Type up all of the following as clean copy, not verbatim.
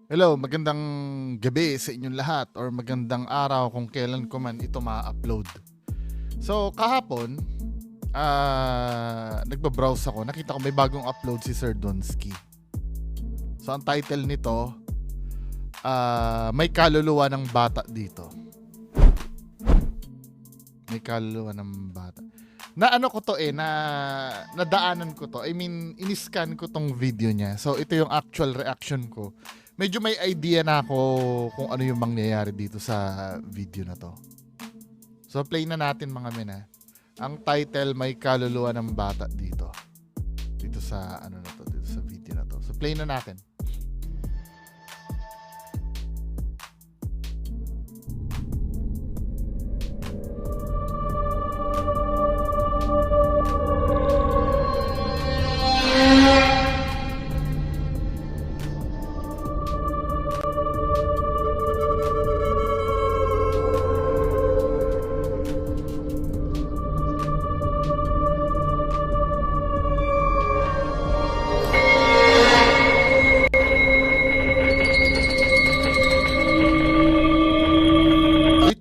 Hello, magandang gabi sa inyong lahat or magandang araw kung kailan ko man ito ma-upload. So, kahapon, nagbabrowse ako. Nakita ko may bagong upload si Sir Donsky. So, ang title nito, May Kaluluwa ng Bata Dito. May Kaluluwa ng Bata. Na ano ko to nadaanan ko to. I mean, iniscan ko tong video niya. So, ito yung actual reaction ko. Medyo may idea na ako kung ano yung mangyayari dito sa video na to. So, play na natin mga men. Ang title, May Kaluluwa ng Bata Dito. Dito sa ano na to, dito sa video na to. So, play na natin.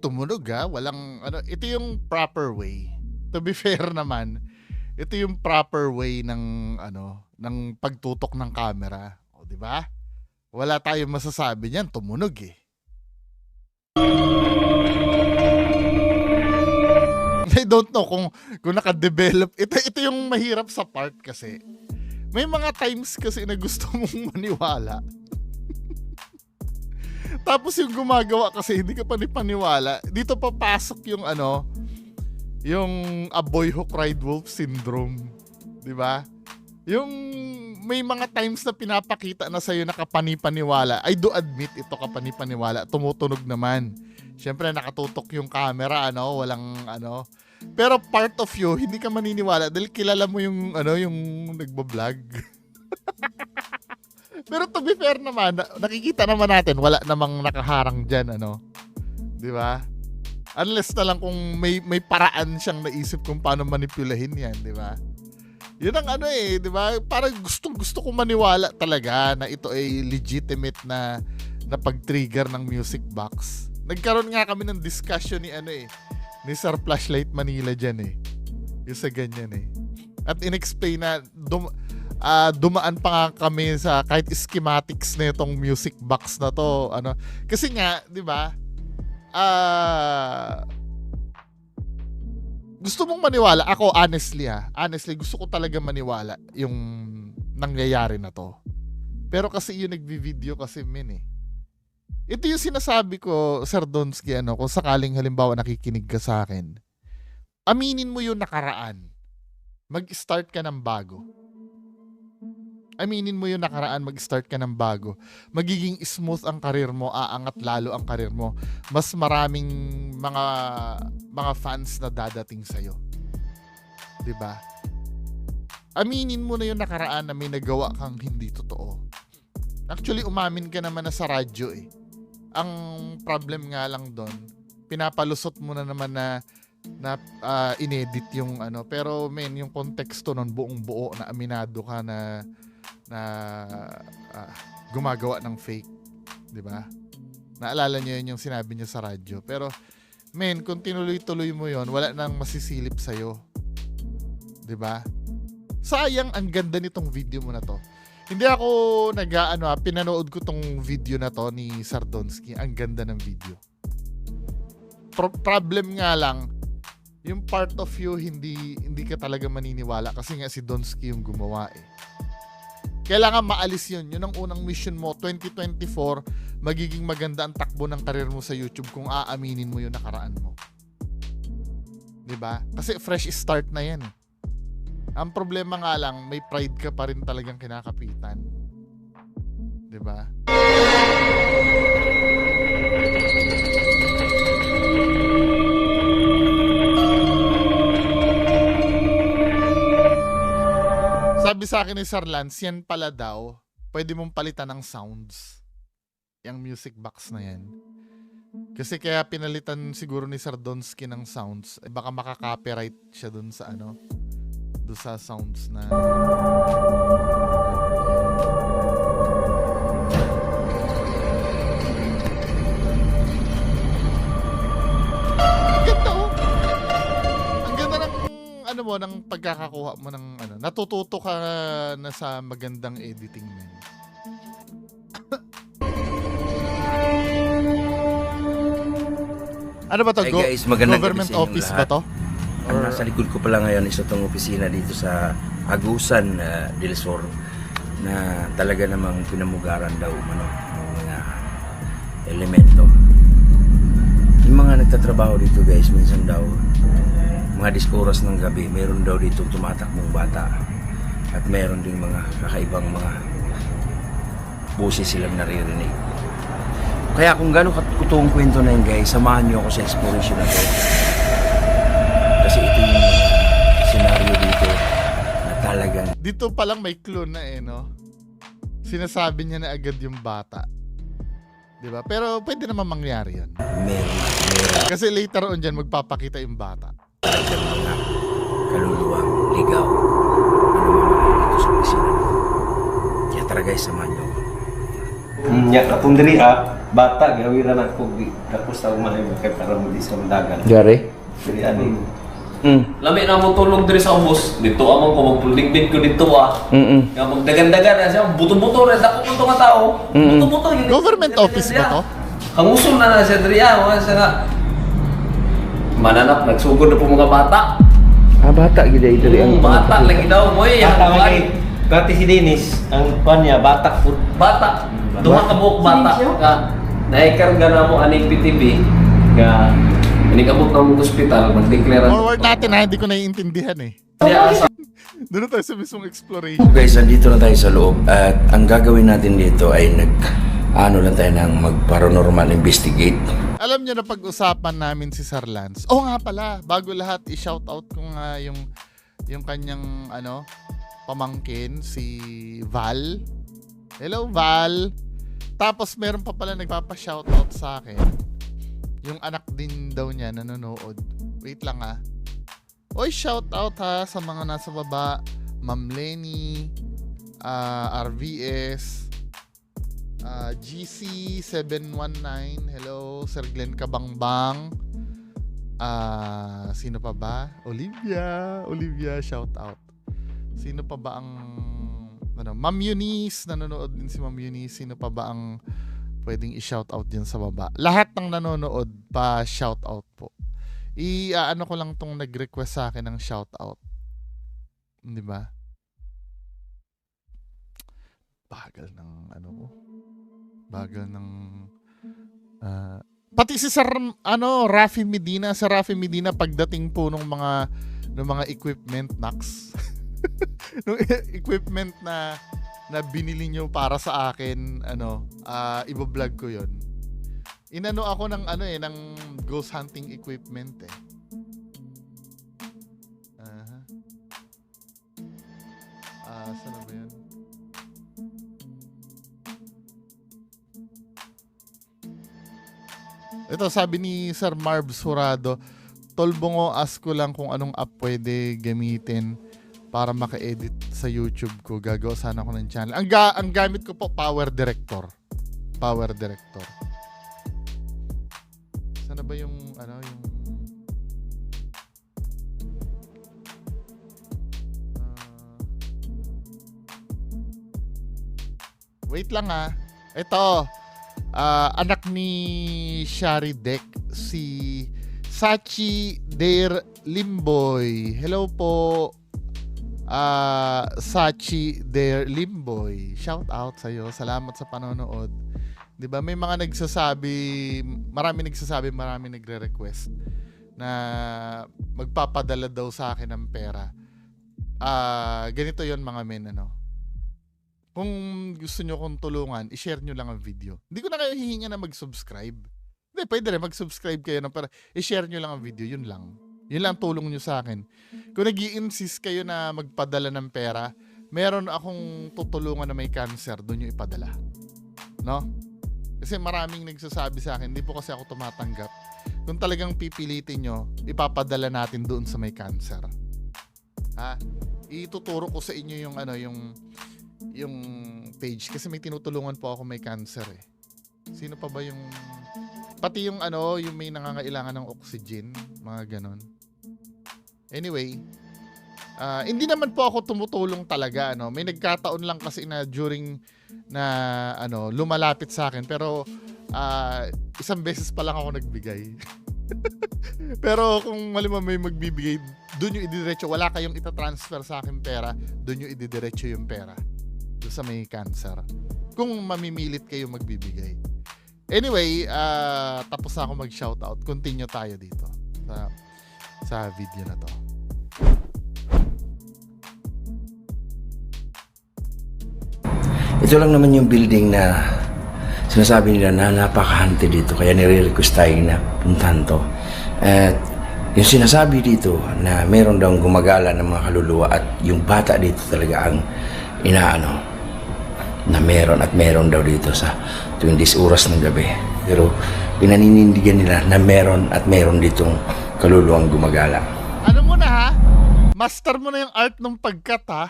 Tumunog walang ano, ito yung proper way. To be fair naman, ito yung proper way ng ano, ng pagtutok ng camera, o di ba? Wala tayong masasabi niyan, tumunog eh. I don't know kung naka-develop. Ito yung mahirap sa part kasi. May mga times kasi na gusto mong maniwala. Tapos yung gumagawa kasi hindi ka panipaniwala. Dito papasok yung ano, yung a boy who cried wolf syndrome, 'di ba? Yung may mga times na pinapakita na sa'yo nakapanipaniwala. I do admit ito kapanipaniwala, tumutunog naman. Siyempre nakatutok yung camera, ano, walang ano. Pero part of you hindi ka maniniwala dahil kilala mo yung ano, yung nagbo-vlog. Pero to be fair naman, nakikita naman natin wala namang nakaharang diyan, ano. 'Di ba? Unless na lang kung may paraan siyang naisip kung paano manipulahin 'yan, 'di ba? 'Yun ang ano 'di ba? Parang gusto ko maniwala talaga na ito ay legitimate na pag-trigger ng music box. Nagkaroon nga kami ng discussion ni ni Sir Flashlight Manila diyan Yung sa ganyan At inexplain na dumaan pa nga kami sa kahit schematics na itong music box na to, ano, kasi nga 'di ba, gusto mong maniwala. Ako honestly gusto ko talaga maniwala yung nangyayari na to, pero kasi yung nagvi-video kasi ito yung sinasabi ko, Sir Donsky, ano, kung sakaling halimbawa nakikinig ka sa akin, aminin mo yung nakaraan, mag-start ka ng bago. Aminin mo yung nakaraan, mag-start ka ng bago. Magiging smooth ang karir mo, aangat lalo ang karir mo. Mas maraming mga fans na dadating sa'yo. 'Di ba? Aminin mo na yung nakaraan na may nagawa kang hindi totoo. Actually, umamin ka naman na sa radyo Ang problem nga lang doon, pinapalusot mo na naman na inedit yung ano. Pero yung konteksto nun, buong buo na aminado ka na gumagawa ng fake, 'di ba? Naalala niyo yun yung sinabi niya sa radyo. Pero kung tinuloy-tuloy mo yon, wala nang masisilip sa iyo, 'di ba? Sayang, ang ganda nitong video mo na to. Hindi ako pinanood ko tong video na to ni Sir Donsky. Ang ganda ng video. Problem nga lang, yung part of you hindi ka talaga maniniwala kasi nga si Donsky yung gumawa Kailangan maalis yun. Yun ang unang mission mo. 2024, magiging maganda ang takbo ng karir mo sa YouTube kung aaminin mo yung nakaraan mo. 'Di ba? Kasi fresh start na yan Ang problema nga lang, may pride ka pa rin talagang kinakapitan. 'Di ba? Sabi sa akin ni Sir Lance, yan pala daw, pwede mong palitan ng sounds. Yung music box na yan. Kasi kaya pinalitan siguro ni Sir Donsky ng sounds, baka makaka-copyright siya dun sa doon sa sounds na mo ng pagkakakuha mo ng ano, natututo ka na sa magandang editing men. Ano ba to? Hey guys, magandang gabi Government sa inyong office lahat. ba to? Ang nasa likod ko pala ngayon is itong opisina dito sa Agusan del Sur na talaga namang pinamugaran daw ng mga elemento. Yung mga nagtatrabaho dito guys, minsan daw mga diskoras ng gabi, meron daw dito tumatakbong bata at meron ding mga kakaibang mga boses silang naririnig. Kaya kung gano'ng katutuong kwento na yun guys, samahan nyo ako sa exploration na to. Kasi ito yung scenario dito na talagang... Dito pa lang may clue na no? Sinasabi niya na agad yung bata. Diba? Pero pwede naman mangyari yan. Meron Kasi later on dyan, magpapakita yung bata. talagang mga kaluluwang ligaw. Ano mga dito sa opisina. Kaya tara guys, samahan nyo ako. Nya katong diri bata gawiran ako tapos sa umalay kay para mo di sa dagat. Gary? Diri ani. Lami na mo tulog diri sa ubos. Dito amon ko magpuligbit ko dito Nga magdagan-dagan na siya, buto-buto na dako mo nga tao. Buto-buto yun. Government office ba to? Ang usul na siya diri wala siya nga. Mananap nagsugod na po mga bata. Bata gila ito Bata lagi daw mo Bata kay Pati si Dennis, ang pan niya bata food. Bata. Duha ka buok bata ka. Naikarga na mo aning PTV nga inikabot na mo hospital mag-declare. Forward natin ha, hindi ko naiintindihan eh. Siya Doon na tayo sa mismong exploration. Guys, andito na tayo sa loob at ang gagawin natin dito ay ano lang tayo ng mag-paranormal investigate. Alam niyo na pag-usapan namin si Sir Lance. Oo nga pala, bago lahat i-shoutout ko nga yung kanyang pamangkin si Val. Hello Val. Tapos meron pa pala nagpapa-shoutout sa akin. Yung anak din daw niya nanonood. Wait lang ha. Oy, shoutout ha sa mga nasa baba. Ma'am Lenny, RVS, GC719. Hello, Sir Glenn Kabangbang. Sino pa ba? Olivia, shoutout. Sino pa ba ang Ma'am Eunice, nanonood din si Ma'am Eunice. Sino pa ba ang pwedeng i-shoutout din sa baba? Lahat ng nanonood pa shoutout po. Ano ko lang tong nag-request sa akin ng shoutout. 'Di ba? Bagal ng ko. Bagal ng pati si Sir Rafi Medina, sa Rafi Medina pagdating po ng mga equipment Nax. Nung equipment na binili nyo para sa akin, i-vlog ko 'yon. Inano ako ng ng ghost hunting equipment eh. Saan na ba 'yan? Ito sabi ni Sir Marv Surado, Tolbongo, ask ko lang kung anong app pwede gamitin para maka-edit sa YouTube ko. Gagawa sana ako ng channel. Ang gamit ko po, Power Director. Sana ba yung wait lang ito, anak ni Shari Deck, si Sachi Dare Limboy. Hello po, Sachi Dare Limboy. Shout out sa iyo. Salamat sa panonood. 'Di ba? May mga marami nagre-request na magpapadala daw sa akin ng pera. Ganito 'yon mga men, Kung gusto nyo kong tulungan, i-share nyo lang ang video. Hindi ko na kayo hihinga na mag-subscribe. Hindi, pwede rin mag-subscribe kayo para i-share nyo lang ang video. Yun lang. Yun lang tulong nyo sa akin. Kung nag-i-insist kayo na magpadala ng pera, meron akong tutulungan na may cancer, doon nyo ipadala. No? Kasi maraming nagsasabi sa akin, hindi po kasi ako tumatanggap. Kung talagang pipilitin nyo, ipapadala natin doon sa may cancer. Ituturo ko sa inyo yung page kasi may tinutulungan po ako may cancer eh. Sino pa ba yung pati yung may nangangailangan ng oxygen, mga ganon. Anyway, Hindi naman po ako tumutulong talaga, ano. May nagkataon lang kasi na during na ano, lumalapit sa akin, pero isang beses pa lang ako nagbigay. Pero kung malimang may magbibigay, doon yung ididiretso. Wala kayong itatransfer sa akin pera, doon yung ididiretso yung pera. Doon sa may cancer. Kung mamimilit kayo magbibigay. Anyway, tapos na ako mag-shoutout. Continue tayo dito sa video na to. Ito lang naman yung building na sinasabi nila na napakahante dito. Kaya nire-request tayo na puntahan to. At yung sinasabi dito na meron daw gumagala ng mga kaluluwa at yung bata dito talaga ang inaano na meron daw dito sa tuwing oras ng gabi. Pero pinaninindigan nila na meron ditong kaluluwang gumagala. Ano mo na ha? Master mo na yung art ng pagkat ha?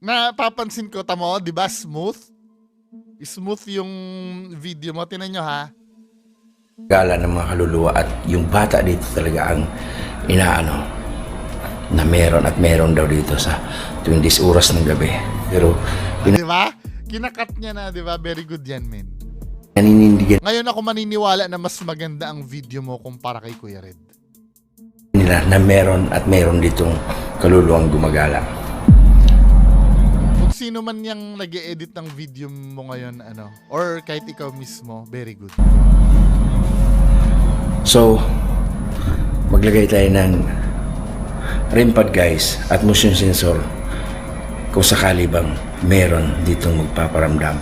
Napapansin ko, tamo, di ba smooth? Smooth yung video mo. Tinan nyo ha? Gala ng mga kaluluwa at yung bata dito talaga ang inaano na meron daw dito sa tuwing oras ng gabi. Pero Di ba? Kinakat niya na, di ba? Very good yan, men. pinaninindigan Ngayon ako maniniwala na mas maganda ang video mo kumpara kay Kuya Red. nila na meron ditong kaluluwang gumagala. Kung sino man yung nag-e-edit ng video mo ngayon, ano, or kahit ikaw mismo, very good. So, maglagay tayo ng REM pad guys at motion sensor kung sakali bang meron ditong magpaparamdam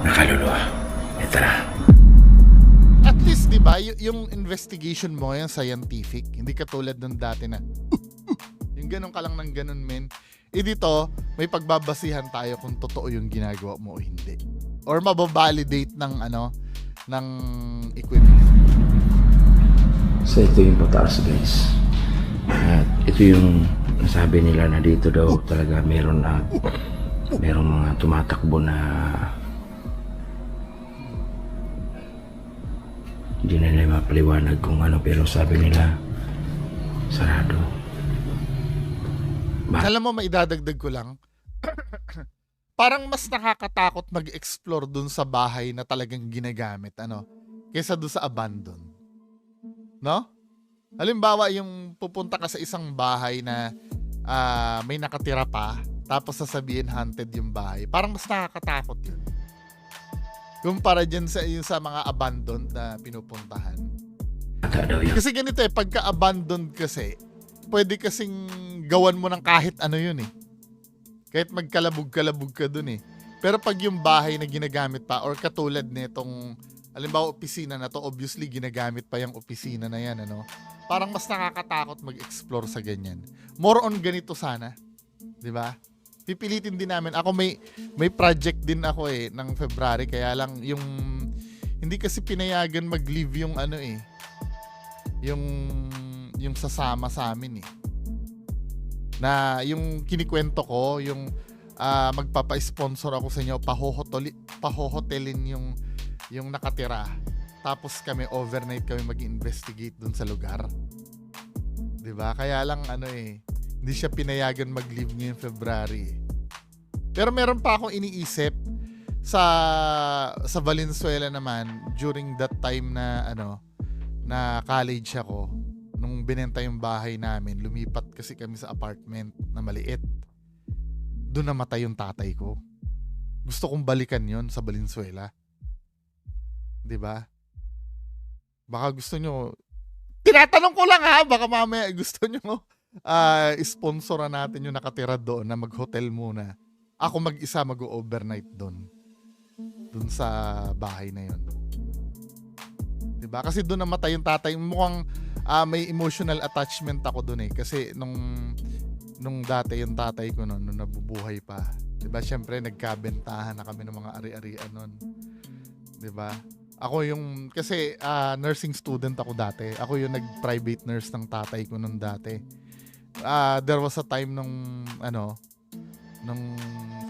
na kaluluwa. Ito na. At least, di ba, yung investigation mo ngayon scientific, hindi katulad nung dati na yung ganun ka lang ng ganun, men. Dito, may pagbabasihan tayo kung totoo yung ginagawa mo o hindi. Or mababalidate ng ng equipment. So, ito yung pataas guys. At ito yung nasabi nila na dito daw talaga meron mga tumatakbo na hindi na nila mapaliwanag kung ano, pero sabi nila sarado. Alam mo, maidadagdag ko lang. Parang mas nakakatakot mag-explore dun sa bahay na talagang ginagamit, kaysa dun sa abandon. No? Halimbawa, yung pupunta ka sa isang bahay na may nakatira pa, tapos sasabihin haunted yung bahay. Parang mas nakakatakot yun. Kumpara dyan sa mga abandoned na pinupuntahan. Kasi ganito pagka-abandoned kasi, pwede kasing gawan mo ng kahit ano yun eh. Kahit magkalabog-kalabog ka dun eh. Pero pag yung bahay na ginagamit pa, or katulad nitong, halimbawa opisina na to, obviously ginagamit pa yung opisina na yan, parang mas nakakatakot mag-explore sa ganyan. More on ganito sana. 'Di ba? Pipilitin din namin. Ako may project din ako ng February, kaya lang yung hindi kasi pinayagan mag-leave yung yung sasama sa amin eh. Na yung kinikwento ko, yung magpapa-sponsor ako sa inyo, pahohotelin yung nakatira. Tapos kami overnight kami mag-investigate dun sa lugar. 'Di ba? Kaya lang hindi siya pinayagan mag-leave ngayong February. Pero meron pa akong iniisip sa Valenzuela naman during that time na na college ako. Nung binenta yung bahay namin, lumipat kasi kami sa apartment na maliit. Doon namatay yung tatay ko. Gusto kong balikan yon sa Valenzuela. 'Di ba? Baka gusto nyo, tinatanong ko lang ha, baka mamaya gusto nyo sponsoran natin yung nakatira doon na mag-hotel muna. Ako mag-isa mag-overnight doon sa bahay na yun. Diba? Kasi doon namatay yung tatay. Mukhang may emotional attachment ako doon kasi nung dati yung tatay ko nung nabubuhay pa. Diba? Siyempre nagkabentahan na kami ng mga ari-arian nun. Diba? Ako yung, kasi nursing student ako dati. Ako yung nag-private nurse ng tatay ko nung dati. There was a time nung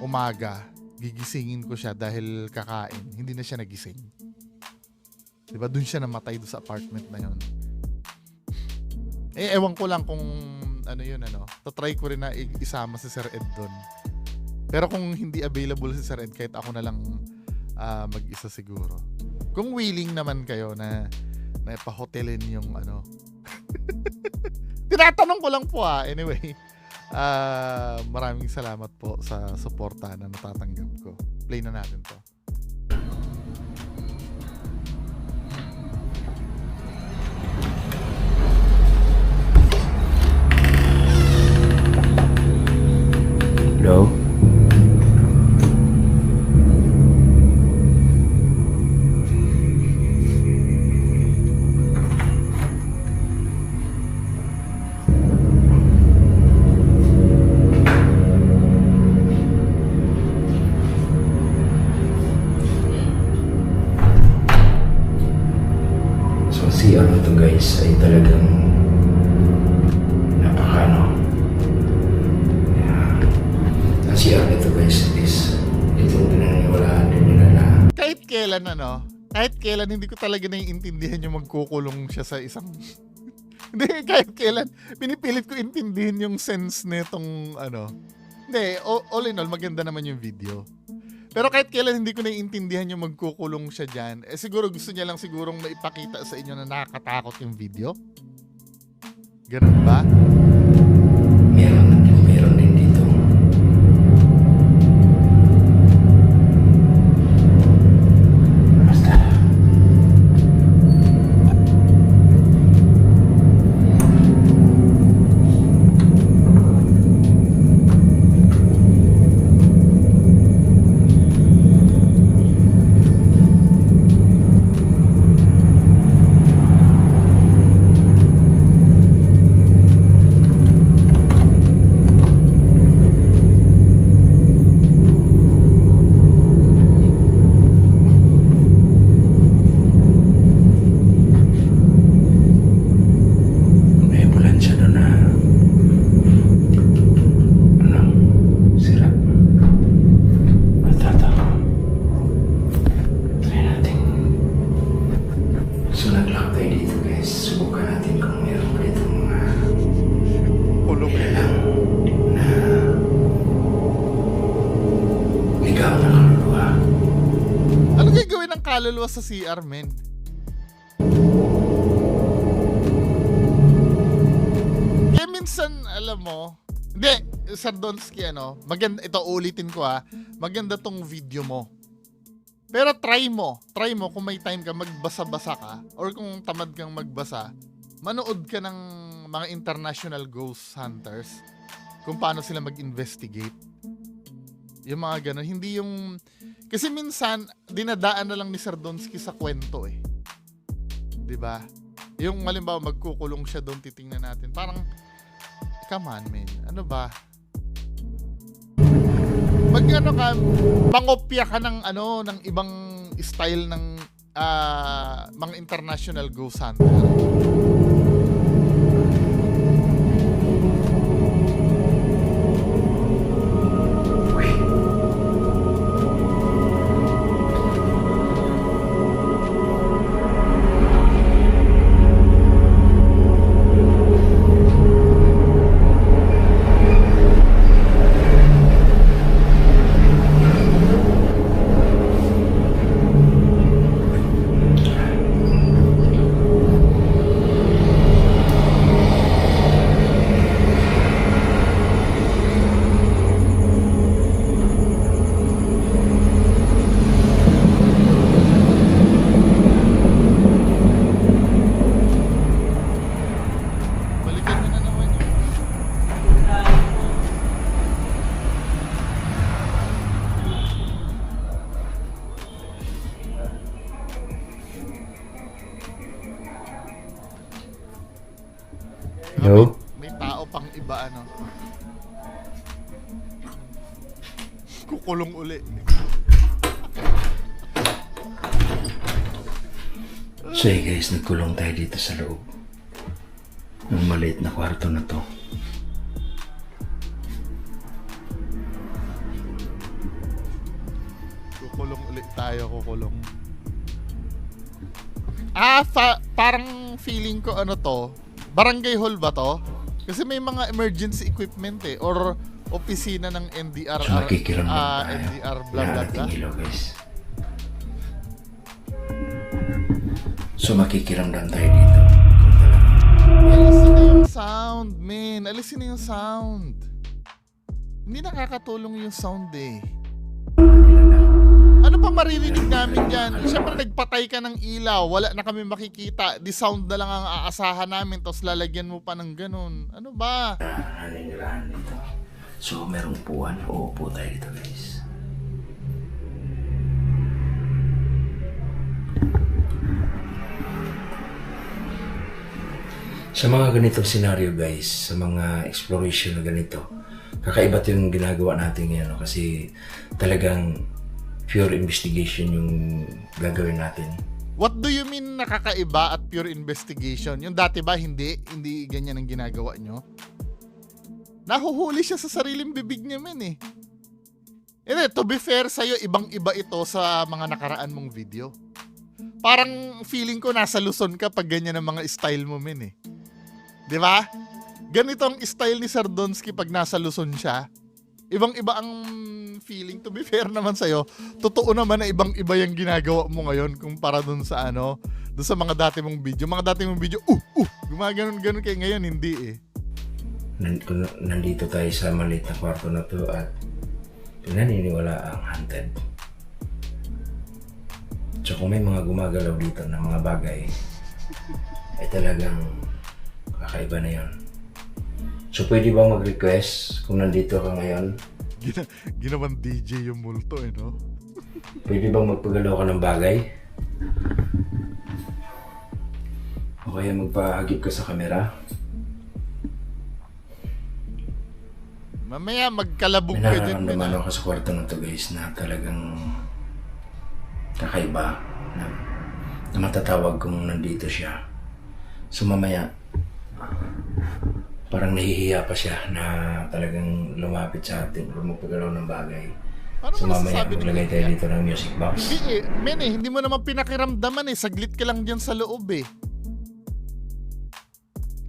umaga, gigisingin ko siya dahil kakain. Hindi na siya nagising. Diba? Doon siya namatay doon sa apartment na yun. Ewan ko lang kung ano yun, tatry ko rin na isama si Sir Ed doon. Pero kung hindi available si Sir Ed, kahit ako na lang mag-isa siguro. Kung willing naman kayo na ipahotelin yung tinatanong ko lang po anyway. Maraming salamat po sa suporta na natatanggap ko. Play na natin to. Hello? So, si ano to guys ay talagang ang CR nito guys is itong pinaniwalaan din nila na kahit kailan hindi ko talaga naiintindihan yung magkukulong siya sa isang hindi, kahit kailan pinipilit ko intindihin yung sense nitong hindi, all in all maganda naman yung video. Pero kahit kailan hindi ko naiintindihan yung magkukulong siya dyan, siguro gusto niya lang sigurong maipakita sa inyo na nakakatakot yung video. Ganun ba? Meron din dito. Basta. So nag-lock tayo dito guys. Subukan natin kung meron pa dito mga Kulong. lang na ligaw na kaluluwa. Ano gagawin ng kaluluwa sa CR, men? Kaya minsan, alam mo, hindi, Sir Donsky, maganda, ito ulitin ko maganda tong video mo. Pero try mo kung may time ka, magbasa-basa ka, or kung tamad kang magbasa, manood ka ng mga international ghost hunters, kung paano sila mag-investigate. Yung mga ganun, hindi yung... Kasi minsan, dinadaan na lang ni Sir Donsky sa kwento Diba? Yung halimbawa, magkukulong siya doon, titingnan natin. Parang, come on, man. Ano ba? Mangopya ka ng ng ibang style ng mga international ghost hunter. Hello? May tao pang iba, kukulong uli. So guys, nagkulong tayo dito sa loob ng maliit na kwarto na to. Kukulong ulit tayo, kukulong. Parang feeling ko to, barangay hall ba to? Kasi may mga emergency equipment eh, or opisina ng NDR, So makikiramdam tayo. NDR blah blah Wala blah. nating ilaw, guys. So makikiramdam tayo dito. Kung talagang Alisin na yung sound, man. Alisin na yung sound. Hindi nakakatulong yung sound eh. Ano pa maririnig namin dyan? Siyempre nagpatay ka ng ilaw, wala na kami makikita, di sound na lang ang aasahan namin, tapos lalagyan mo pa ng ganun. Ano ba? naninirahan dito. So merong upuan. Uupo tayo dito, guys. Sa mga ganitong scenario, guys, sa mga exploration na ganito, kakaiba yung ginagawa natin ngayon, no? Kasi talagang pure investigation yung gagawin natin. What do you mean nakakaiba at pure investigation? Yung dati ba hindi ganyan ang ginagawa nyo? Nahuhuli siya sa sariling bibig niya, men eh. And to be fair sa'yo, ibang-iba ito sa mga nakaraan mong video. Parang feeling ko nasa Luzon ka pag ganyan ang mga style mo, men eh. Di ba? Ganito ang style ni Sir Donsky pag nasa Luzon siya. Ibang-iba ang feeling. To be fair naman sa'yo, totoo naman na ibang-iba yung ginagawa mo ngayon kumpara dun sa dun sa mga dati mong video. Mga dati mong video, gumaganon-ganon kayo ngayon, hindi eh. Nandito tayo sa maliit na kwarto na to at naniniwala ang haunted. So kung may mga gumagalaw dito na mga bagay, ay talagang kakaiba na yun. So pwede bang mag-request kung nandito ka ngayon? Ginawan DJ yung multo eh, no? Pwede bang magpagalaw ka ng bagay? O kaya magpahagip ka sa kamera? Mamaya magkalabog May ka dyan. nararamdaman ako sa kwarto na to, guys, na talagang kakaiba na matatawag kung nandito siya. So mamaya parang nahihiya pa siya na talagang lumapit sa atin o magpagalaw ng bagay. Paano So mo mamaya nasasabi na maglagay tayo dito ng music box. Hindi eh, men eh, hindi mo naman pinakiramdaman eh. Saglit ka lang dyan sa loob eh.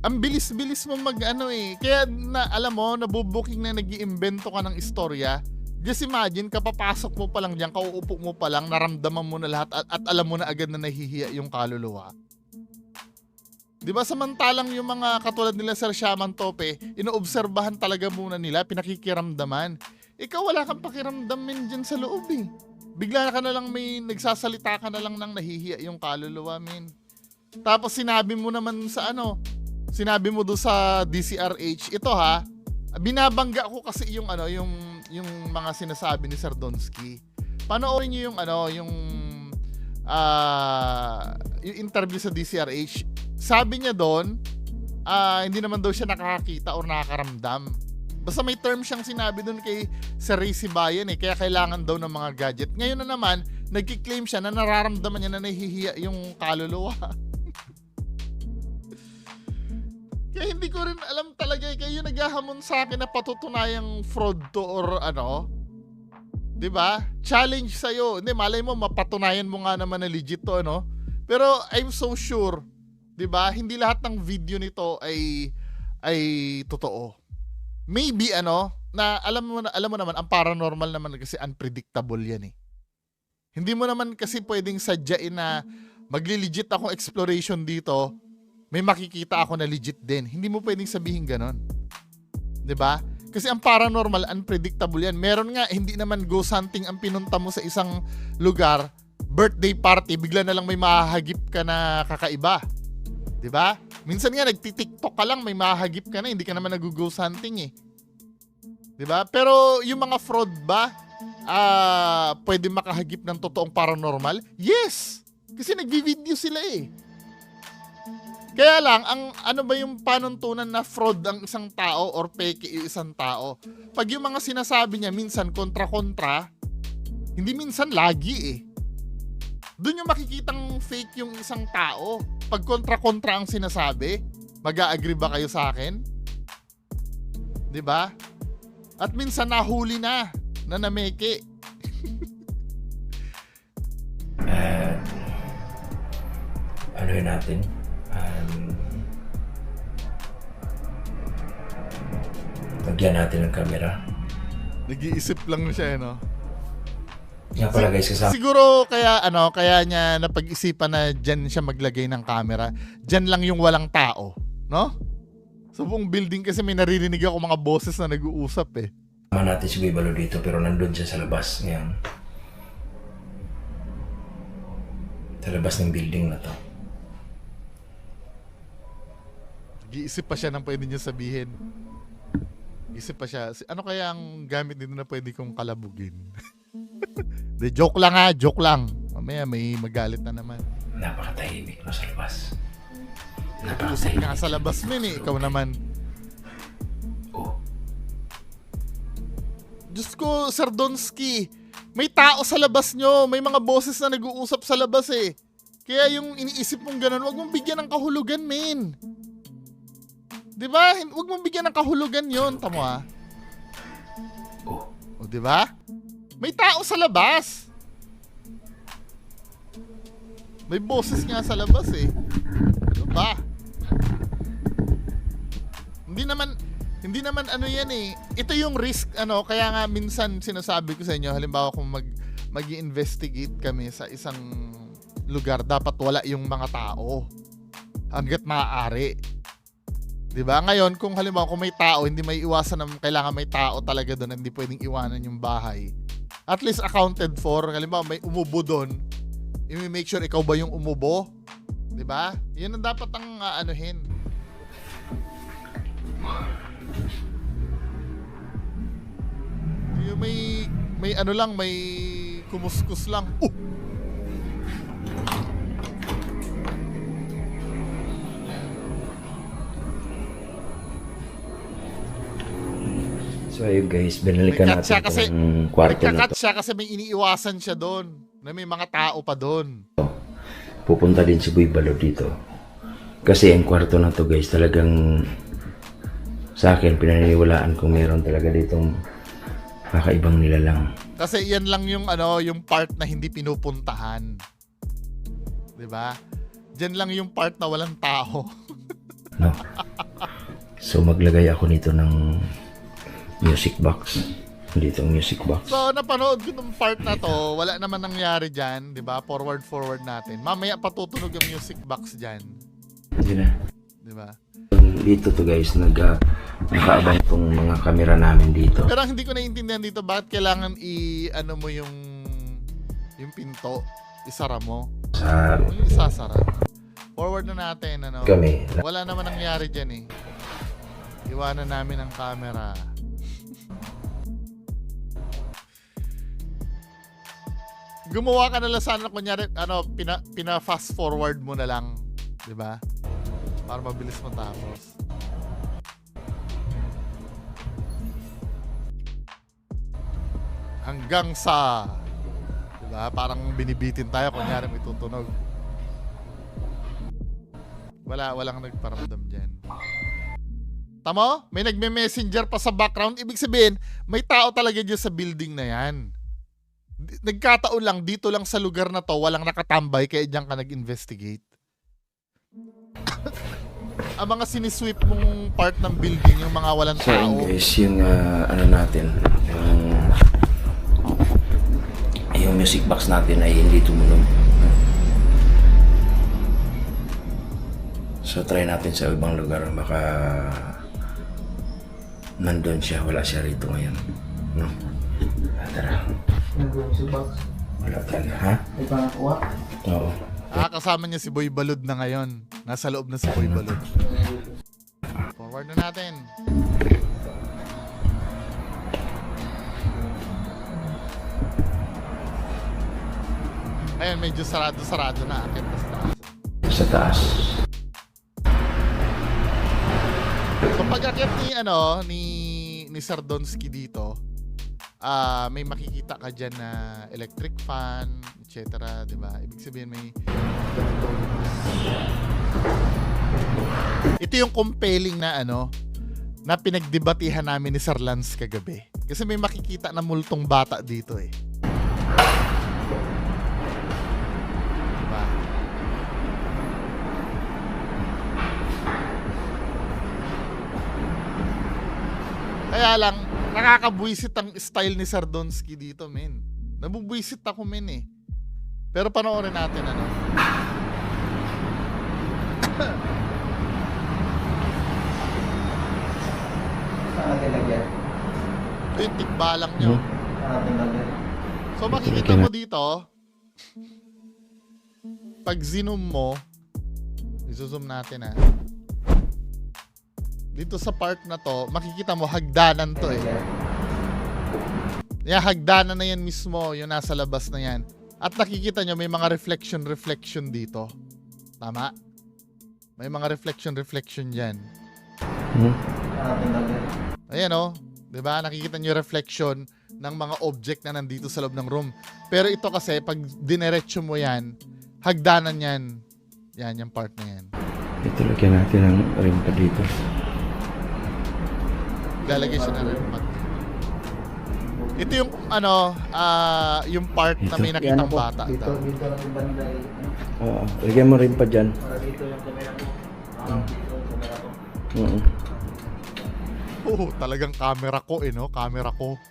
Ang bilis-bilis mo eh. Kaya na, alam mo, nabubuking na nag-iimbento ka ng istorya. Just imagine, kapapasok mo pa lang dyan, kauupo mo pa lang, naramdaman mo na lahat at alam mo na agad na nahihiya yung kaluluwa. Diba samantalang yung mga katulad nila Sir Shaman Tope, inoobserbahan talaga muna nila, pinakikiramdaman. Ikaw wala kang pakiramdam men dyan sa loob eh. Bigla ka na lang may nagsasalita ka na lang ng nahihiya yung kaluluwa men. Tapos sinabi mo naman sa sinabi mo doon sa DCRH, ito ha, binabangga ko kasi yung yung mga sinasabi ni Sir Donsky. Panoorin niyo yung yung interview sa DCRH. Sabi niya doon, hindi naman daw siya nakakakita o nakakaramdam. Basta may term siyang sinabi doon kay Sir Rizzy Bayan eh, kaya kailangan daw ng mga gadget. Ngayon na naman, nagki-claim siya na nararamdaman niya na nahihiya yung kaluluwa. Kaya hindi ko rin alam talaga, kayo naghahamon sa akin na patutunayang fraud to or diba? Challenge sa'yo. Hindi, malay mo, mapatunayan mo nga naman na legit to, Pero I'm so sure, diba? Hindi lahat ng video nito ay totoo. Maybe, na alam mo naman, ang paranormal naman kasi unpredictable yan eh. Hindi mo naman kasi pwedeng sadyain na magli-legit akong exploration dito, may makikita ako na legit din. Hindi mo pwedeng sabihin ganon. 'Di ba? Kasi ang paranormal, unpredictable yan. Meron nga, hindi naman ghost hunting ang pinunta mo sa isang lugar, birthday party, bigla na lang may mahahagip ka na kakaiba. 'Di ba? Minsan nga, nagti-TikTok ka lang, may mahahagip ka na, hindi ka naman nag-ghost hunting eh. 'Di ba? Pero yung mga fraud ba, pwede makahagip ng totoong paranormal? Yes! Kasi nagvi-video sila eh. Kaya lang, ano ba yung panuntunan na fraud ang isang tao or peke yung isang tao? Pag yung mga sinasabi niya minsan kontra-kontra, hindi minsan lagi eh. Doon yung makikitang fake yung isang tao. Pag kontra-kontra ang sinasabi, mag-a-agree ba kayo sa akin? 'Di ba? At minsan nahuli na nameke. Ano yun natin? Lagyan natin ng camera. Nag-iisip lang siya, no? Yan pala guys, kasama Siguro kaya niya napag-isipan na diyan siya maglagay ng camera. Diyan lang yung walang tao, no? Sa buong building kasi may naririnig ako mga boses na nag-uusap eh. natin si Boy Balo dito pero nandun siya sa labas ngayon. Sa labas ng building na to. Nag-iisip pa siya ng pwede niya sabihin. Isip pa siya, ano kaya ang gamit dito na pwede kong kalabugin? De, joke lang ha, joke lang. Mamaya may magalit na naman. Napakatahimik no sa labas. Usap nga sa labas min eh, ikaw naman. Oh, Diyos ko, Sir Donsky, may tao sa labas nyo, may mga boses na nag-uusap sa labas eh. Kaya yung iniisip mong ganun, wag mong bigyan ng kahulugan, men. Diba? Wag mong bigyan ng kahulugan yun, tamo ha. oh. O diba? May tao sa labas. May boses nga sa labas eh. Diba? Hindi naman ano yan eh. Ito yung risk kaya nga minsan sinasabi ko sa inyo, halimbawa kung mag-i-investigate kami sa isang lugar, dapat wala yung mga tao hangga't maaari. 'Di ba? Ngayon, kung halimbawa kung may tao, hindi may iwasan na kailangan may tao talaga doon, hindi pwedeng iwanan yung bahay. At least accounted for. Halimbawa may umubo doon, i-make sure ikaw ba yung umubo? 'Di ba? 'Yun ang dapat ang anuhin. Yung may ano lang, may kumuskus lang. So ayun guys, binalikan May cut siya natin kasi- itong kwarto na Nagkakat to. siya kasi may iniiwasan siya doon na may mga tao pa doon. Pupunta din si Boy Balo dito. Kasi ang kwarto na to guys, talagang sa akin, pinaniniwalaan kung meron talaga ditong kakaibang nilalang. Kasi yan lang yung yung part na hindi pinupuntahan. 'Di ba? Diyan lang yung part na walang tao. No? So maglagay ako nito ng music box. Dito ang music box. So napanood ko ng part na to, wala naman nangyari diyan, 'di ba? Forward natin. Mamaya patutunog yung music box diyan, Hindi na. 'di ba? Dito to guys, nakaabang tong mga kamera namin dito. Pero ang hindi ko naiintindihan dito, bakit kailangan mo yung pinto, isara mo. Sa Yung isasara. Forward na natin, kami. Wala naman nangyari dyan eh. Iwanan namin ang camera. Gumawa ka na lang sana, kunyari, pina fast forward mo na lang. 'Di ba? Para mabilis matapos. Hanggang sa, 'di ba? Parang binibitin tayo kunyari may tutunog. Walang nagparamdam diyan. Tama? May nagme-messenger pa sa background. Ibig sabihin, may tao talaga diyan sa building na 'yan. Nagkataon lang dito lang sa lugar na 'to, walang nakatambay kaya diyan ka nag-investigate. Ang mga sinisweep mong part ng building, yung mga walang So tao. ayun guys, yung natin, yung music box natin ay hindi tumunog. So try natin sa ibang lugar, baka nandun siya, wala siya rito ngayon. No? Tara. Wala talaga, ha? Oo. Kasama niya si Boy Balod na ngayon. Nasa loob na si Boy Balod. Forward na natin. Ayun, medyo sarado na. Akit na sa taas. Sa taas. So pag-akit ni Sir Donsky dito, may makikita ka dyan na electric fan, etc. Diba? Ibig sabihin may ganito. Ito yung compelling na na pinagdebatihan namin ni Sir Lance kagabi. Kasi may makikita na multong bata dito eh. Diba? Kaya lang, nakakabwisit ang style ni Sardonsky dito, men. Nabubwisit ako, men eh. Pero panoorin natin, ano. Saan natin lagyan? Ito yung tikbalang nyo. Saan natin lagyan? So makikita mo dito, pag zoom mo, i-zoom natin ah. Dito sa part na to, makikita mo hagdanan to eh. Yeah, hagdanan na yan mismo, yung nasa labas na yan. At nakikita nyo may mga reflection dito. Tama? May mga reflection dyan. Ayan o. Diba? Nakikita nyo yung reflection ng mga object na nandito sa loob ng room. Pero ito kasi, pag dinerecho mo yan, hagdanan yan. Yan, yung part na yan. Ito lagyan natin ang rim pa dito. Lalagay siya na rin. Ito yung ano, yung part na may nakitang bata. Dito lang yung banda eh. Oo, lagyan mo rin pa dyan. Para dito yung camera mo. Dito yung camera ko. Oh, talagang camera ko eh, no? Camera ko.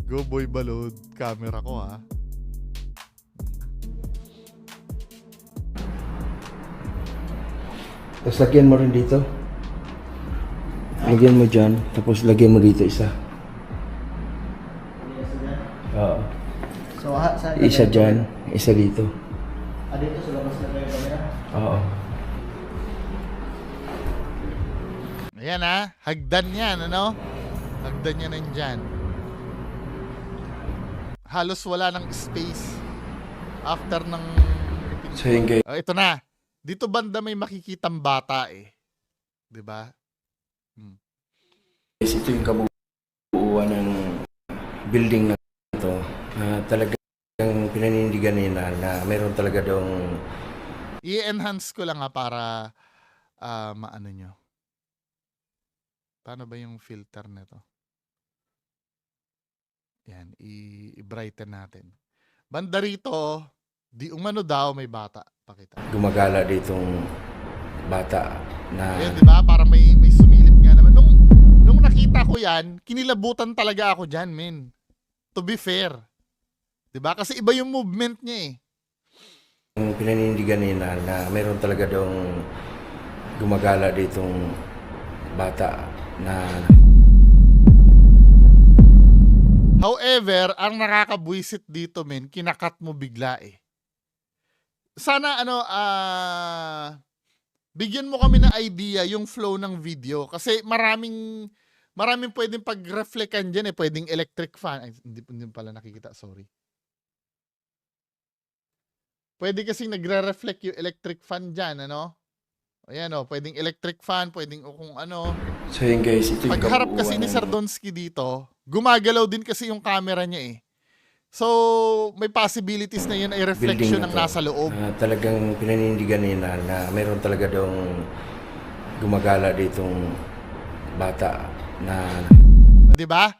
Go boy balod. Camera ko, ha? Tapos lagyan mo rin dito. Lagyan mo dyan, tapos lagyan mo dito isa. Oo. So, saan Isa dyan, isa dito. Dito sa labas na yung camera? Oo. Ayan, ha? Hagdan yan, ano? Hagdan yan nandyan. Halos wala ng space after ng... So yun guys. Ito na. Dito banda may makikitang bata eh. 'Di ba? Ito yung kabuuan ng building na ito. Talagang pinanindigan nila na mayroon talaga daw. I-enhance ko lang para maano nyo. Paano ba yung filter nito? Yan, i-brighten natin. Banda rito, di umano daw may bata. Pakita. Gumagala ditong bata na... Ayan, di ba? Parang may sumilip nga naman. Nung nakita ko yan, kinilabutan talaga ako dyan, men. To be fair. Di ba? Kasi iba yung movement niya eh. Pinanindigan nila na mayroon talaga daw gumagala ditong bata na... However, ang nakakabwisit dito, men, kinakat mo bigla eh. Sana bigyan mo kami ng idea yung flow ng video kasi maraming pwedeng pag-reflectan diyan eh, pwedeng electric fan. Ay, hindi pala nakikita, sorry. Pwede kasi nagre-reflect yung electric fan diyan, ano? Ayan oh, pwedeng electric fan, pwedeng kung ano. So yun guys, ito yung Pagharap kasi kabuuan ni ng- Sardonsky dito, gumagalaw din kasi yung camera niya eh. So, may possibilities na yun ay reflection building ng na to. nasa loob. Talagang pinanindigan nila na mayroon talaga daw gumagala ditong bata na... Di ba?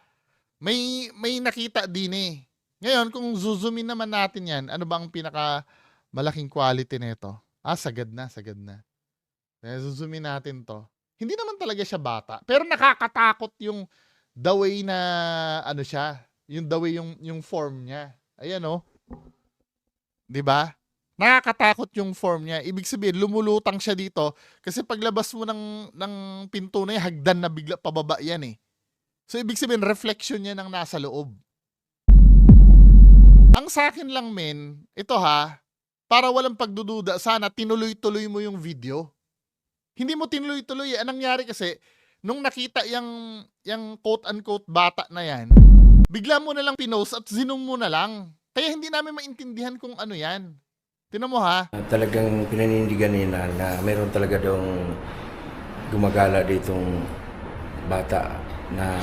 May nakita din eh. Ngayon, kung zoomin naman natin yan, ano ba ang pinaka malaking quality nito? Sagad na. Zoomin natin to. Hindi naman talaga siya bata. Pero nakakatakot yung the way na ano siya. Yung the way yung form niya. Ayan oh. 'Di ba? Nakakatakot yung form niya. Ibig sabihin lumulutang siya dito kasi paglabas mo ng pinto na yan, hagdan na bigla pababa yan eh. So ibig sabihin reflection niya ng nasa loob. Ang sa akin lang men, ito ha, para walang pagdududa, sana tinuloy-tuloy mo yung video. Hindi mo tinuloy-tuloy. Anong nangyari kasi nung nakita yung quote-unquote bata na yan, bigla mo na lang pinost at zoom mo na lang. Kaya hindi namin maintindihan kung ano yan. Tinan mo ha. Talagang pinanindigan nila na mayroon talaga daw gumagala ditong bata na...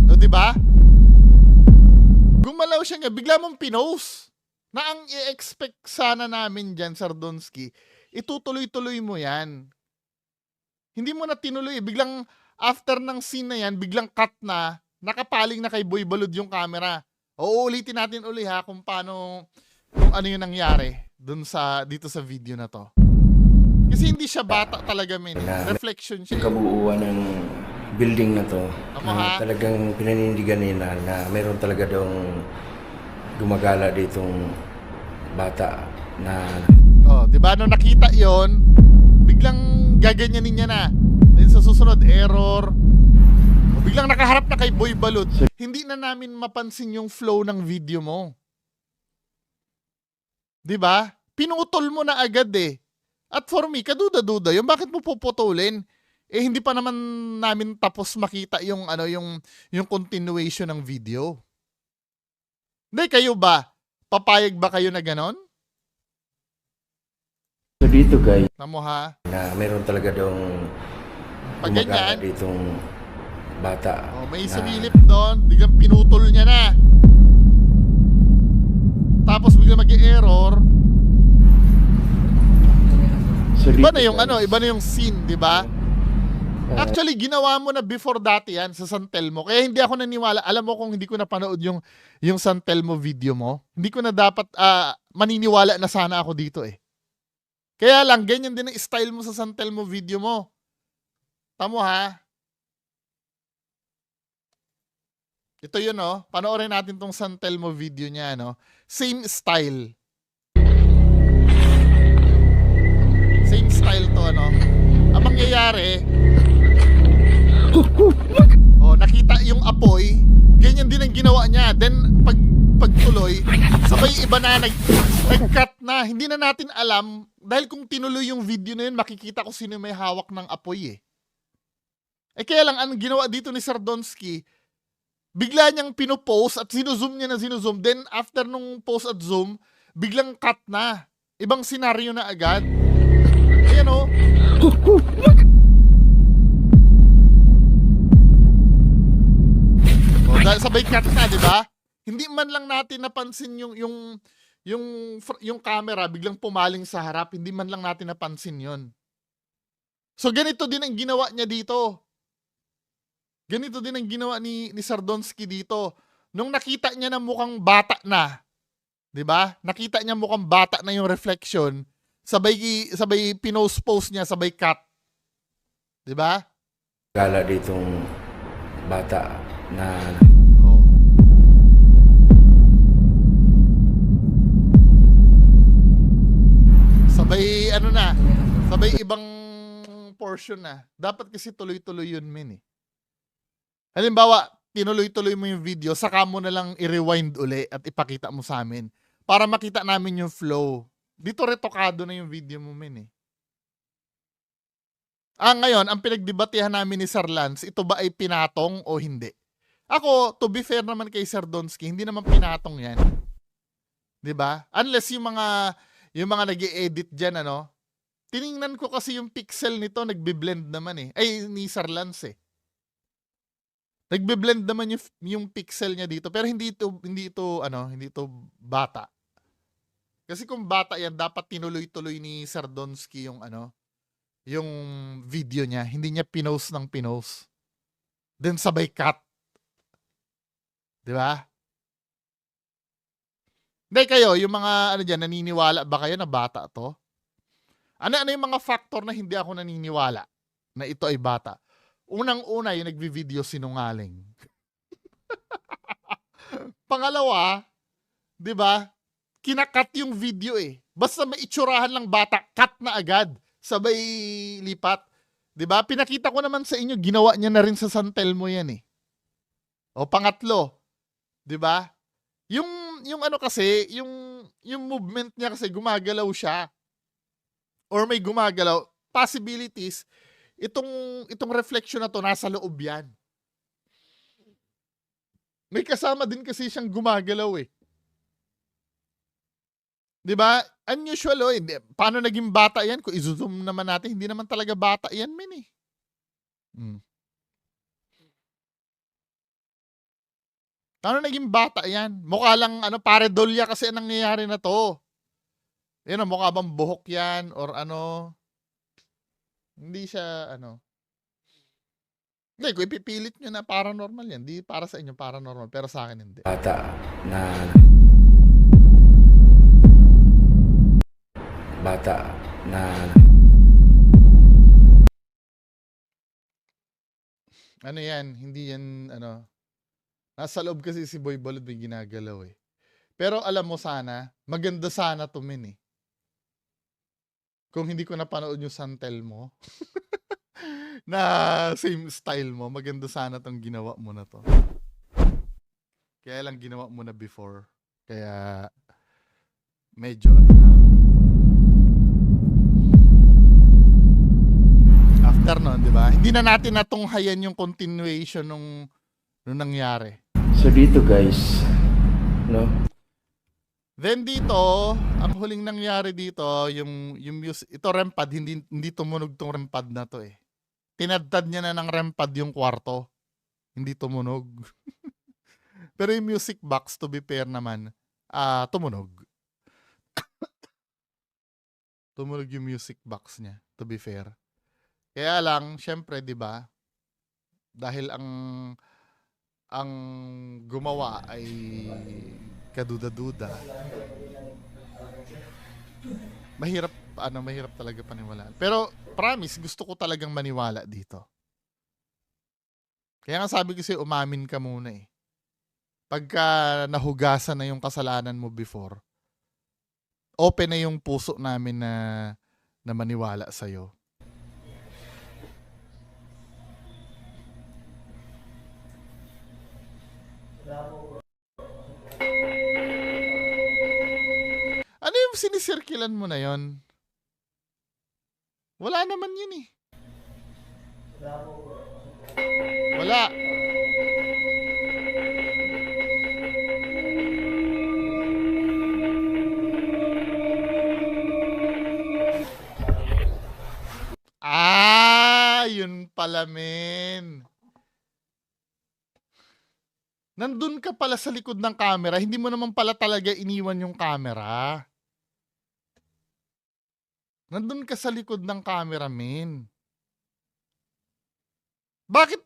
O diba? Gumalaw siya nga. Bigla mong pinost. Na ang i-expect sana namin dyan, Sardonsky, itutuloy-tuloy mo yan. Hindi mo na tinuloy. Biglang after ng scene na yan, biglang cut na, nakapaling na kay Boy Balud yung camera. O ulitin natin uli ha kung paano, kung ano yung nangyari dito sa video na to. Kasi hindi siya bata talaga, men. Reflection siya. Kabuuan ng building na to, Ako, ha? talagang pinanindigan nila na meron talaga daw gumagala ditong bata na Oh, 'di ba nung nakita 'yon, biglang gaganyanin niya na. Then sa susunod error. O, biglang nakaharap na kay Boy Balud. Hindi na namin mapansin yung flow ng video mo. 'Di ba? Pinutol mo na agad eh. At for me, kaduda-duda yung bakit mo puputulin? Eh hindi pa naman namin tapos makita yung yung continuation ng video. Hindi kayo ba? Papayag ba kayo na ganon? so dito guys, Tamo ha? na meron talaga daw Pag gumagala ganyan, ditong bata. oh, may na- sumilip doon, biglang pinutol niya na. Tapos biglang mag-error. So Iba dito, na yung guys, iba na yung scene, 'di ba? Actually, ginawa mo na before dati yan sa San Telmo. Kaya hindi ako naniwala. Alam mo kung hindi ko napanood yung San Telmo video mo, hindi ko na dapat maniniwala na sana ako dito eh. Kaya lang, ganyan din ang style mo sa San Telmo video mo. Tamo ha? Ito yun oh. Panoorin natin tong San Telmo video niya no. Same style. Same style to ano. Ang mangyayari, oh, nakita yung apoy, ganyan din ang ginawa niya. Then pagtuloy, sabay iba na nag-cut na. Hindi na natin alam dahil kung tinuloy yung video na yun, makikita ko sino may hawak ng apoy eh. Eh kaya lang ang ginawa dito ni Sardonsky, bigla niyang pinopost at sinuzoom niya na sinuzoom. Then after nung post at zoom, biglang cut na. Ibang senaryo na agad. Ayan oh. Oh, dahil sabay cut na, di ba? Hindi man lang natin napansin yung camera biglang pumaling sa harap, hindi man lang natin napansin 'yon. So ganito din ang ginawa niya dito. Ganito din ang ginawa ni Sardonsky dito. Nung nakita niya na mukhang bata na, 'di ba? Nakita niya mukhang bata na yung reflection, sabay pinost niya, sabay cut. 'Di ba? gala ditong bata na Oh. Sabay ano na, sabay ibang portion na. Dapat kasi tuloy-tuloy yun, men eh. Halimbawa, tinuloy-tuloy mo yung video, saka mo na lang i-rewind uli at ipakita mo sa amin para makita namin yung flow. Dito retokado na yung video mo, men eh. Ngayon, ang pinagdebatehan namin ni Sir Lance, ito ba ay pinatong o hindi? Ako, to be fair naman kay Sir Donsky, hindi naman pinatong yan. 'Di ba? Unless yung mga nag-i-edit diyan ano. Tiningnan ko kasi yung pixel nito, nagbe-blend naman eh. Ay, ni Sir Lance eh. Nagbe-blend naman yung pixel niya dito, pero hindi ito bata. Kasi kung bata yan, dapat tinuloy-tuloy ni Sir Donsky yung video niya. Hindi niya pinost ng pinost. Then sabay cut. 'Di ba? Hindi kayo, yung mga diyan, naniniwala ba kayo na bata 'to? Ano yung mga factor na hindi ako naniniwala na ito ay bata? Unang-una, yung nagvi-video sinungaling. Pangalawa, 'di ba? Kinakat yung video eh. Basta maitsurahan lang bata, cut na agad. Sabay lipat. 'Di ba? Pinakita ko naman sa inyo, ginawa niya na rin sa San Telmo yan eh. O pangatlo, 'di ba? Yung ano kasi, yung movement niya kasi gumagalaw siya. Or may gumagalaw, possibilities, itong reflection na to nasa loob yan. May kasama din kasi siyang gumagalaw eh. 'Di ba? Unusual oh. Paano naging bata yan? Kung i-zoom naman natin, hindi naman talaga bata yan, men eh. Paano naging bata yan? Mukha lang, paredolya kasi ang nangyayari na to. Yan, mukha bang buhok yan? Or ano? Hindi siya, Hindi, kung ipipilit nyo na paranormal yan, di para sa inyo paranormal, pero sa akin hindi. bata na Ano yan, hindi yan, ano, nasa loob kasi si Boy Balot may ginagalaw eh. Pero alam mo sana, maganda sana to men eh. Kung hindi ko napanood yung Santel mo, na same style mo, maganda sana tong ginawa mo na to. Kaya lang ginawa mo na before. Kaya, medyo ano na. After nun, di ba? Hindi na natin natunghayan yung continuation nung nangyari. So dito guys, no? Then dito, ang huling nangyari dito, yung ito rempad, hindi tumunog tong rempad na to eh. Tinadtad niya na ng rempad yung kwarto. Hindi tumunog. Pero yung music box, to be fair naman, tumunog. Tumunog yung music box niya, to be fair. Kaya lang, syempre, di ba? Dahil ang gumawa ay kaduda-duda. Mahirap talaga paniwalaan. Pero promise, gusto ko talagang maniwala dito. Kaya nga sabi ko sa'yo, umamin ka muna eh. Pagka nahugasan na yung kasalanan mo before, open na yung puso namin na maniwala sa'yo. Ano yung sinisirkilan mo na yon? Wala naman yun eh. Wala. Yun pala men. Nandun ka pala sa likod ng camera, hindi mo naman pala talaga iniwan yung camera. Nandun ka sa likod ng camera, men. Bakit,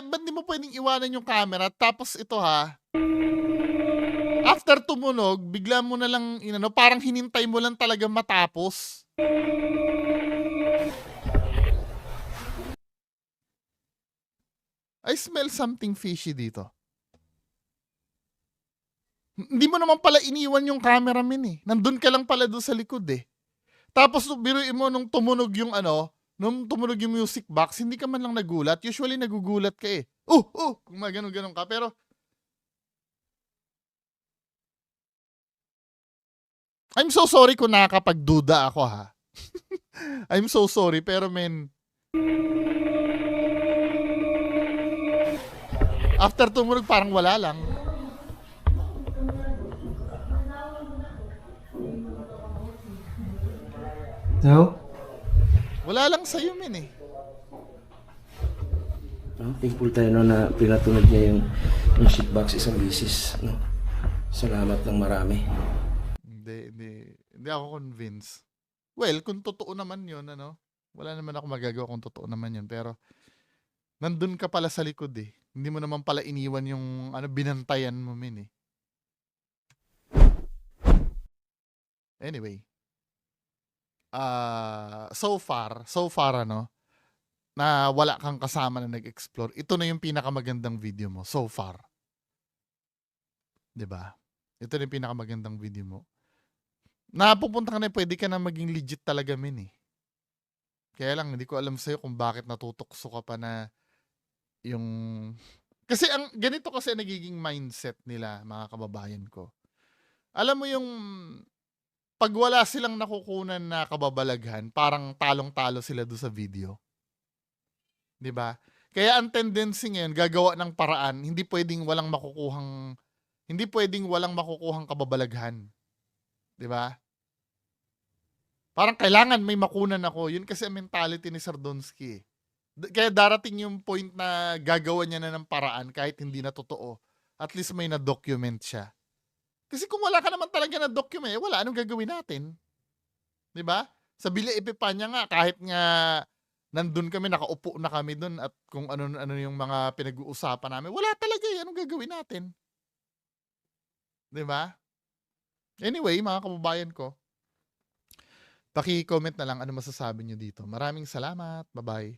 ba't di mo pwedeng iwanan yung camera? Tapos ito ha, after tumunog, bigla mo na lang, parang hinintay mo lang talaga matapos. I smell something fishy dito. Hindi mo naman pala iniwan yung cameraman eh. Nandun ka lang pala doon sa likod eh. Tapos biruin mo nung tumunog yung nung tumunog yung music box, hindi ka man lang nagulat. Usually nagugulat ka eh. Kung maganon-ganon ka. Pero I'm so sorry kung nakakapagduda ako ha. I'm so sorry pero men, after tumunog parang wala lang. No? Wala lang sa'yo men eh. Thankful tayo no, na pinatunog niya yung music box isang bisis. No? Salamat ng marami. Hindi ako convinced. Well, kung totoo naman yun, wala naman ako magagawa kung totoo naman yun. Pero, nandun ka pala sa likod eh. Hindi mo naman pala iniwan yung binantayan mo men eh. Anyway. So far, na wala kang kasama na nag-explore, ito na yung pinakamagandang video mo so far. 'Di ba? Ito na yung pinakamagandang video mo. Napupunta ka na, pwede ka na maging legit talaga men eh. Kaya lang, hindi ko alam sa'yo kung bakit natutokso ka pa na yung... Kasi ganito kasi nagiging mindset nila, mga kababayan ko. Alam mo yung... Pag wala silang nakukunan na kababalaghan, parang talong-talo sila doon sa video. 'Di ba? Kaya ang tendency ngayon, gagawa ng paraan, hindi pwedeng walang makukuhang kababalaghan. 'Di ba? Parang kailangan may makunan ako. Yun kasi ang mentality ni Sir Donsky. Kaya darating yung point na gagawa niya na ng paraan kahit hindi na totoo. At least may na-document siya. Kasi kung wala ka naman talaga na document, wala, anong gagawin natin? 'Di ba? Sa Villa Epipanya nga, kahit nga nandun kami, nakaupo na kami dun at kung ano yung mga pinag-uusapan namin, wala talaga eh. Anong gagawin natin? 'Di ba? Anyway, mga kababayan ko, paki-comment na lang ano masasabi nyo dito. Maraming salamat. Bye-bye.